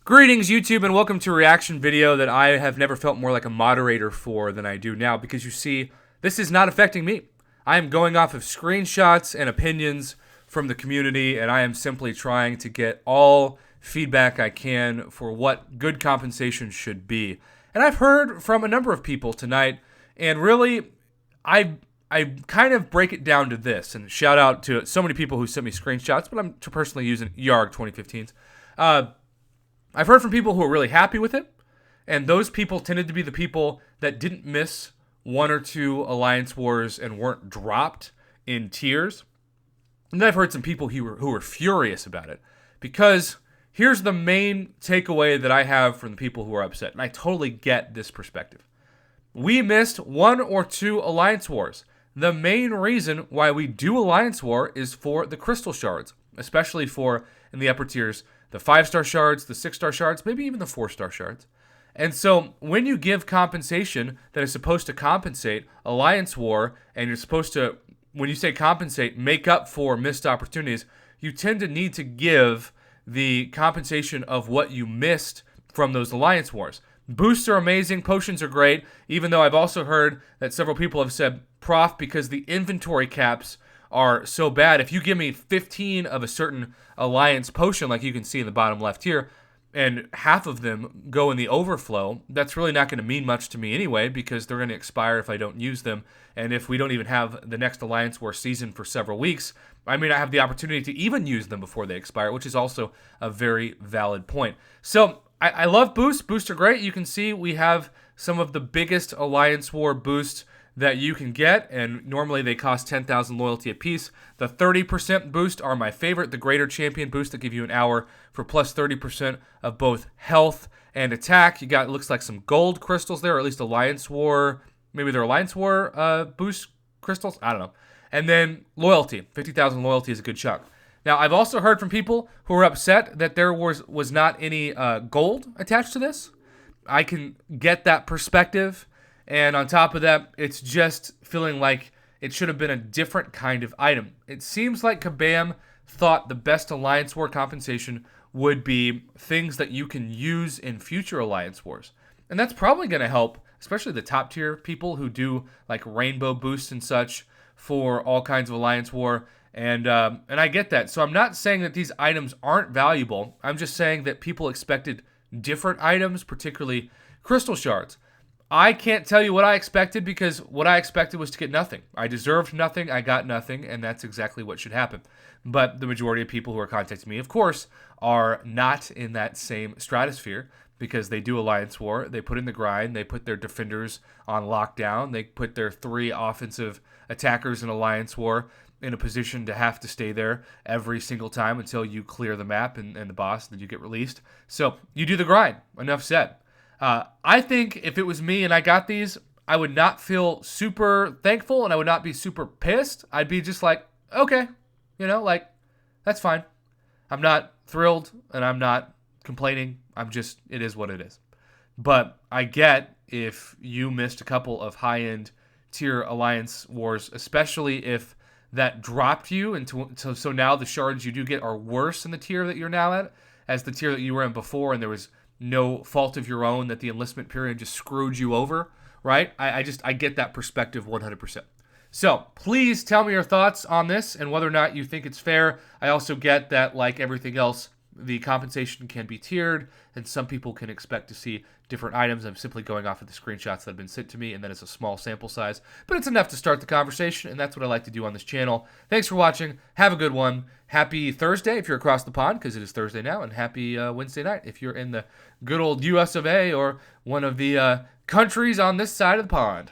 Greetings, YouTube, and welcome to a reaction video that I have never felt more like a moderator for than I do now, because you see, this is not affecting me. I am going off of screenshots and opinions from the community, and I am simply trying to get all feedback I can for what good compensation should be. And I've heard from a number of people tonight, and really, I kind of break it down to this, and shout out to so many people who sent me screenshots, but I'm personally using YARG 2015s. I've heard from people who are really happy with it, and those people tended to be the people that didn't miss one or two Alliance Wars and weren't dropped in tiers. And then I've heard some people who were furious about it, because here's the main takeaway that I have from the people who are upset, and I totally get this perspective. We missed one or two Alliance Wars. The main reason why we do Alliance War is for the Crystal Shards, especially for, in the upper tiers, the 5-star shards, the 6-star shards, maybe even the 4-star shards. And so when you give compensation that is supposed to compensate Alliance War, and you're supposed to, when you say compensate, make up for missed opportunities, you tend to need to give the compensation of what you missed from those Alliance Wars. Boosts are amazing, potions are great, even though I've also heard that several people have said, Prof, because the inventory caps are so bad, if you give me 15 of a certain Alliance potion, like you can see in the bottom left here, and half of them go in the overflow, that's really not going to mean much to me anyway, because they're going to expire if I don't use them. And if we don't even have the next Alliance War season for several weeks, I may not have the opportunity to even use them before they expire, which is also a very valid point. So I love boosts. Boosts are great. You can see we have some of the biggest Alliance War boosts that you can get, and normally they cost 10,000 loyalty apiece. The 30% boost are my favorite, the Greater Champion boost that give you an hour for plus 30% of both health and attack. You got, it looks like some gold crystals there, or at least Alliance War, maybe they're Alliance War boost crystals, I don't know. And then loyalty, 50,000 loyalty is a good chunk. Now, I've also heard from people who are upset that there was not any gold attached to this. I can get that perspective. And on top of that, it's just feeling like it should have been a different kind of item. It seems like Kabam thought the best Alliance War compensation would be things that you can use in future Alliance Wars. And that's probably going to help, especially the top tier people who do like rainbow boosts and such for all kinds of Alliance War. And I get that. So I'm not saying that these items aren't valuable. I'm just saying that people expected different items, particularly Crystal Shards. I can't tell you what I expected, because what I expected was to get nothing. I deserved nothing, I got nothing, and that's exactly what should happen. But the majority of people who are contacting me, of course, are not in that same stratosphere, because they do Alliance War, they put in the grind, they put their defenders on lockdown, they put their 3 offensive attackers in Alliance War in a position to have to stay there every single time until you clear the map and the boss, and then you get released. So you do the grind, enough said. I think if it was me and I got these, I would not feel super thankful, and I would not be super pissed. I'd be just like, okay, like, that's fine. I'm not thrilled, and I'm not complaining. It is what it is. But I get if you missed a couple of high-end tier Alliance Wars, especially if that dropped you into, so now the shards you do get are worse in the tier that you're now at, as the tier that you were in before, and there was no fault of your own that the enlistment period just screwed you over, right? I get that perspective 100%. So please tell me your thoughts on this and whether or not you think it's fair. I also get that, like everything else, the compensation can be tiered, and some people can expect to see different items. I'm simply going off of the screenshots that have been sent to me, and that is a small sample size. But it's enough to start the conversation, and that's what I like to do on this channel. Thanks for watching. Have a good one. Happy Thursday if you're across the pond, because it is Thursday now, and happy Wednesday night if you're in the good old US of A or one of the countries on this side of the pond.